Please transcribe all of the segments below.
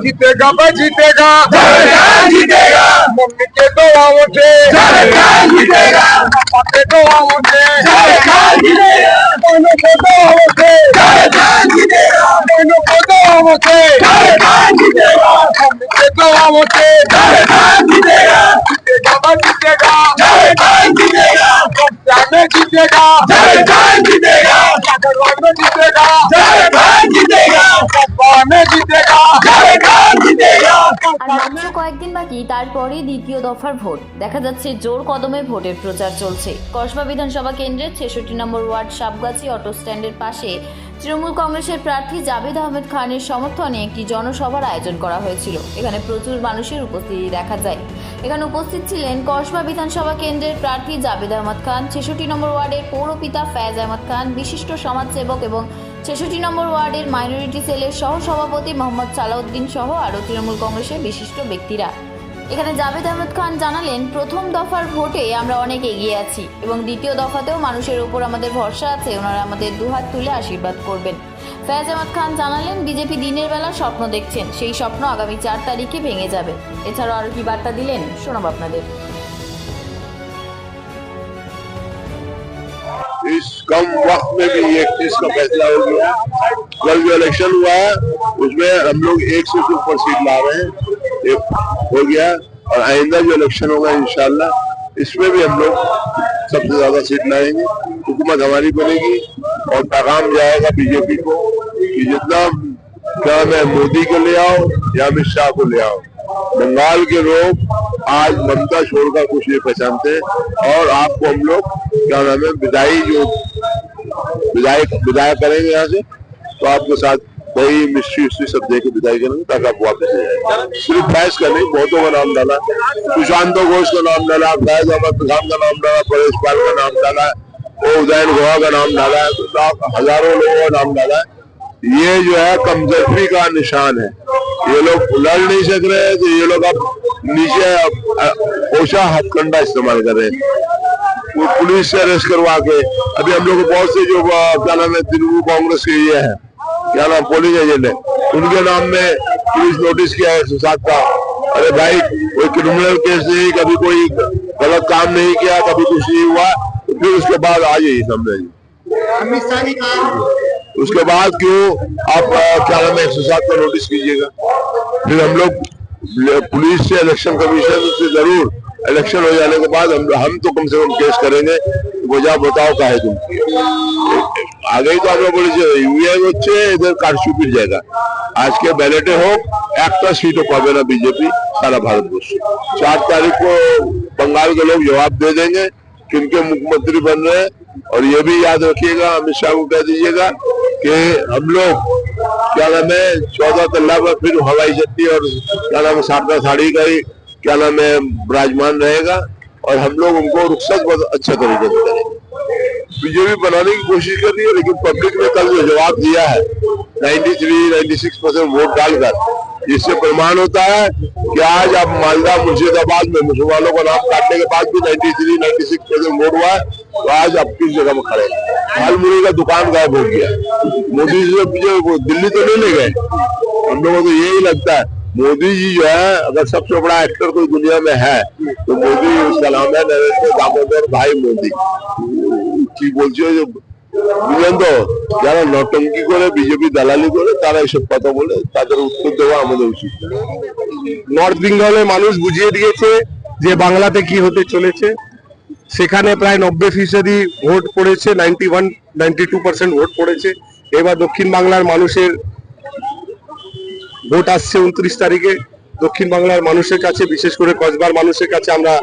जीतेगा भाई जीतेगा, जीतेगा मम्मी के दुआओं से जीतेगा पापा के दुआओं से जीतेगा दोनों के दुआओं से जीतेगा दोनों के दुआओं से जीतेगा मम्मी के दुआओं से जीतेगा जीतेगा भाई जीतेगा, जीतेगा रमजान में जीतेगा, जीतेगा सागरवान में जीतेगा, जीतेगा कब्बा में जीतेगा। जीतेगा আর মাত্র কয়েকদিন বাকি তারপরে দ্বিতীয় দফার ভোট দেখা যাচ্ছে জোর কদমে ভোটের প্রচার চলছে। কসবা বিধানসভা কেন্দ্রের ৬৬ নম্বর ওয়ার্ড সাবগাছি অটো স্ট্যান্ডের পাশে তৃণমূল কংগ্রেসের প্রার্থী জাভেদ আহমেদ খানের সমর্থনে একটি জনসভার আয়োজন করা হয়েছিল। এখানে প্রচুর মানুষের উপস্থিতি দেখা যায়। এখানে উপস্থিত ছিলেন কসবা বিধানসভা কেন্দ্রের প্রার্থী জাভেদ আহমেদ খান, ৬৬ নম্বর ওয়ার্ডের পৌরপিতা ফয়েজ আহমেদ খান, বিশিষ্ট সমাজসেবক এবং ৬৬ নম্বর ওয়ার্ডের মাইনরিটি সেলের সহসভাপতি মোহাম্মদ সালাউদ্দিন সহ আরও তৃণমূল কংগ্রেসের বিশিষ্ট ব্যক্তিরা। এখানে জাভেদ আহমেদ খান জানালেন, প্রথম দফার ভোটে আমরা অনেক এগিয়ে আছি এবং দ্বিতীয় দফাতেও মানুষের উপর আমাদের ভরসা আছে, ওনারা আমাদের দুহাত তুলে আশীর্বাদ করবেন। ফয়েজ আহমেদ খান জানালেন, বিজেপি দিনের বেলা স্বপ্ন দেখছেন, সেই স্বপ্ন আগামী ৪ তারিখে ভেঙে যাবে। এছাড়াও আরও কি বার্তা দিলেন শোনাব আপনাদের। इस कम वक्त में भी एक चीज का फैसला हो गया। कल जो इलेक्शन हुआ है उसमें हम लोग 100 से ऊपर सीट ला रहे हैं, एक हो गया। और आइंदा जो इलेक्शन होगा इंशाल्लाह इसमें भी हम लोग सबसे ज्यादा सीट लाएंगे। हुकूमत हमारी बनेगी और पैगाम जाएगा बीजेपी को कि जितना क्या मैं मोदी को ले आओ या अमित शाह को ले आओ, बंगाल के लोग आज ममता छोड़कर कुछ नहीं पहचानते। और आपको हम लोग क्या नाम है विदाई करेंगे यहाँ से, तो आपके साथ वही मिस्ट्री सब दे के विदाई करेंगे ताकि आप वापस आ जाए। सिर्फ फैज का नहीं, बहुतों का नाम डाला, सुशांत घोष का नाम डाला, फैज अहमद खान का नाम डाला, परेश पाल का नाम डाला, उदयन गोवा का नाम डाला है, तो हजारों लोगों का नाम डाला है। ये जो है कमजोरी का निशान है। ये लोग लड़ नहीं सक रहे हैं तो ये लोग अब नीचे ओछा हथकंडा इस्तेमाल कर रहे हैं, पुलिस से अरेस्ट करवा के। अभी हम लोग बहुत से जो क्या नाम है तृणमूल कांग्रेस के ये है क्या नाम पोलिंग एजेंट है, उनके नाम में पुलिस नोटिस किया है 107 का। अरे भाई कोई क्रिमिनल केस नहीं, कभी कोई गलत काम नहीं किया, कभी कुछ नहीं हुआ, तो फिर उसके बाद आ जाइए सामने। अमित शाह ने कहा उसके बाद क्यों आप क्या नाम है 107 का नोटिस कीजिएगा। फिर हम लोग पुलिस से इलेक्शन कमीशन से जरूर इलेक्शन हो जाने के बाद हम तो कम से कम केस करेंगे, वजह बताओ काहे तुम আগেই তো আমরা বলেছি ইউএন হচ্ছে এদের কারচুপির জায়গা। আজকে ব্যালেটে হোক একটা सीटों पावे ना बीजेपी सारा भारतवर्ष। 4 तारीख को बंगाल के लोग जवाब दे देंगे किनके मुख्यमंत्री बन रहे हैं। और ये भी याद रखिएगा, अमित शाह को कह दीजिएगा कि हम लोग क्या नाम है 14 तल्ला पर फिर हवाई जत्ती और क्या नाम है सापना साड़ी का ही क्या नाम है विराजमान रहेगा और हम लोग उनको रुखसत बहुत अच्छा तरीके से करेंगे। बीजेपी बनाने की कोशिश कर रही है, लेकिन पब्लिक ने कल जो जवाब दिया है 93-96% वोट डालकर, इससे प्रमाण होता है कि आज अब मालदा मुर्शिदाबाद में मुसलमानों का नाम काटने के बाद भी 93-96% वोट हुआ है, तो आज अब किस जगह में खड़े। हालमुरी का दुकान गायब हो गया। मोदी जी दिल्ली तो नहीं ले गए। हम लोगों को यही लगता है मोदी जी जो है अगर सबसे बड़ा एक्टर कोई दुनिया में है तो मोदी उसका नाम है नरेंद्र दामोदर भाई मोदी। কি বলছে বুঝলেন তো, যারা নটঙ্কি করে বিজেপি দালালি করে তারা এইসব কথা বলে, তাদের উত্তর দেওয়া আমাদের উচিত। নর্থ বেঙ্গলের মানুষ বুঝিয়ে দিয়েছে যে বাংলাতে কি হতে চলেছে। সেখানে প্রায় 90% ভোট পড়েছে, 92% ভোট পড়েছে। এবার দক্ষিণ বাংলার মানুষের ভোট আসছে 29 তারিখে। দক্ষিণ বাংলার মানুষের কাছে, বিশেষ করে কসবার মানুষের কাছে আমরা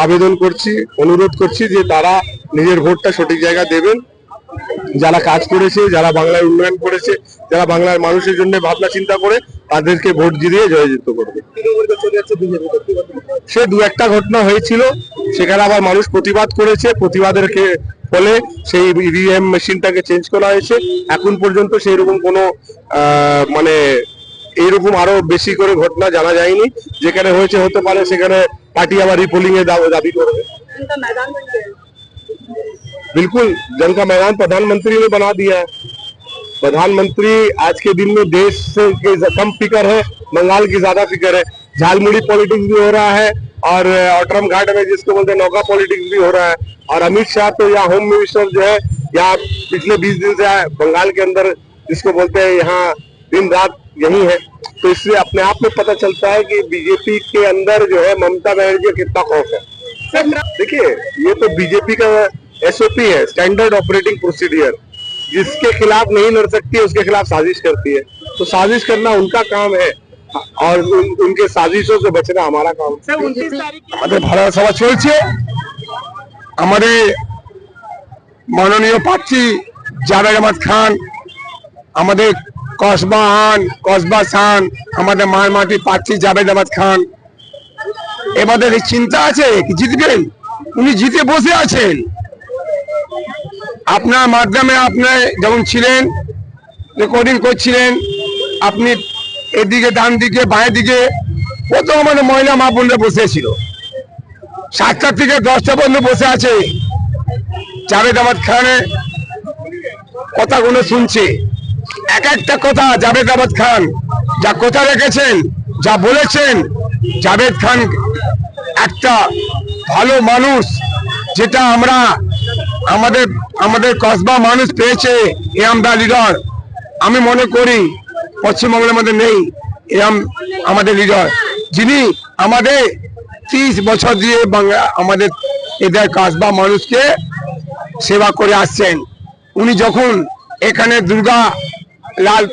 আবেদন করছি, অনুরোধ করছি যে তারা নিজের ভোটটা সঠিক জায়গায় দেবেন। যারা কাজ করেছে, যারা বাংলার উন্নয়ন করেছে, যারা বাংলার মানুষের জন্য ভাবনা চিন্তা করে, তাদেরকে ভোট দিয়ে জয়যুক্ত করবে। সে দু একটা ঘটনা হয়েছিল, সেখানে আবার মানুষ প্রতিবাদ করেছে, প্রতিবাদের ফলে সেই ইভিএম মেশিনটাকে চেঞ্জ করা হয়েছে। এখন পর্যন্ত সেই রকম কোনো মানে এইরকম আরো বেশি করে ঘটনা জানা যায়নি। যেখানে হয়েছে হতে পারে সেখানে पार्टी आवर रिपोलिंग दावी कर बिल्कुल जन का मैदान प्रधानमंत्री ने बना दिया है। प्रधानमंत्री आज के दिन में देश से कम फिक्र है, बंगाल की ज्यादा फिक्र है। झालमुड़ी पॉलिटिक्स भी हो रहा है और ऑटरम घाट में जिसको बोलते हैं नौका पॉलिटिक्स भी हो रहा है। और अमित शाह तो यहाँ होम मिनिस्टर जो है यहाँ पिछले 20 दिन से बंगाल के अंदर जिसको बोलते हैं यहाँ दिन रात यही है। तो इससे अपने आप में पता चलता है कि बीजेपी के अंदर जो है ममता बनर्जी का कितना खौफ है। देखिए ये तो बीजेपी का एसओपी है, स्टैंडर्ड ऑपरेटिंग प्रोसीडियर। जिसके खिलाफ नहीं लड़ सकती है उसके खिलाफ साजिश करती है, तो साजिश करना उनका काम है और उनके साजिशों से बचना हमारा काम है। আমাদের ভাড়া সভা চলছে। আমাদের মাননীয় প্রার্থী জাভেদ আহমদ খান, আমাদের কসবা শান, আমাদের মায়ের মাটি প্রার্থী জাভেদ আহমদ খান, এবারে চিন্তা আছে কি জিতবেন? উনি জিতে বসে আছেন। আপনার মাধ্যমে আপনি যেমন ছিলেন, রেকর্ডিং করছিলেন, আপনি এদিকে ডান দিকে বাঁয়ের দিকে কত মানে মহিলা মা বোনরা বসেছিল, 7টা থেকে 10টা পর্যন্ত বসে আছে। জাভেদ আহমদ খানের কথাগুলো শুনছে, এক একটা কথা জাভেদ আহমদ খান যা কথা রেখেছেন, যা বলেছেন। জাভেদ খান একটা ভালো মানুষ, যেটা আমরা আমাদের কসবা মানুষ পেয়েছে। এরকম লিডার আমি মনে করি পশ্চিমবঙ্গের মধ্যে নেই। এরকম আমাদের লিডার, যিনি আমাদের 30 বছর দিয়ে আমাদের এদের কসবা মানুষকে সেবা করে আসছেন। উনি যখন এখানে দুর্গা লাল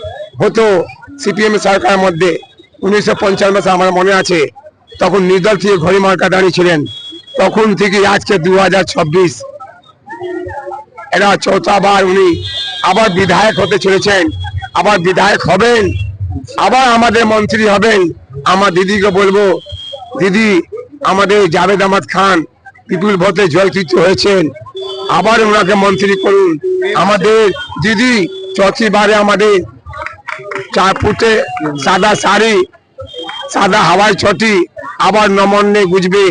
হতো সিপিএম সরকারের মধ্যে 1955 সালে আমার মনে আছে, তখন নির্দল থেকে ঘড়ি মার্কা দাঁড়িয়েছিলেন। তখন থেকে আজকে 2026 এরা চৌথাবার উনি আবার বিধায়ক হতে চলেছেন, আবার বিধায়ক হবেন, আবার আমাদের মন্ত্রী হবেন। আমার দিদিকে বলবো, দিদি আমাদের জাভেদ আহমদ খান বিপুল ভোটে জয়যুক্ত হয়েছেন, আবার ওনাকে মন্ত্রী করুন। আমাদের দিদি চৌথিবারে আমাদের 4 ফুটে সাদা শাড়ি, সাদা হাওয়াই ছটি, আবার নমন্যে গুজবে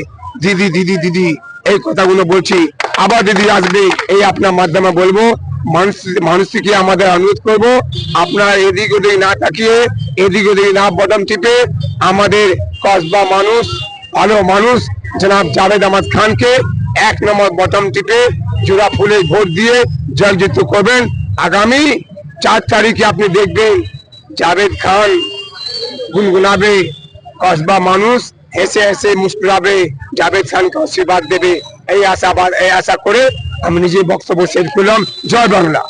দিদি দিদি দিদি, এই কথাগুলো বলছি। আবার দিদি আসবে, এই আপনার মাধ্যমে বলবো। মানুষকে আমাদের অনুরোধ করব, আপনারা এদিক ওদিক না তাকিয়ে, এদিক ওদিক না বটম টিপে আমাদের কসবা মানুষ, ভালো মানুষ জনাব জাভেদ আহমদ খানকে 1 নম্বর বটম টিপে জোড়া ফুলে ভোট দিয়ে জয়যুক্ত করবেন। আগামী 4 তারিখে আপনি দেখবেন জাভেদ খান গুনগুনাবে, কসবা মানুষ হেসে হেসে মুস্কুরাবে, জাভেদ খানকে আশীর্বাদ দেবে। এই আশা করে আমি নিজে বক্তব্য শেষ করলাম। জয় বাংলা।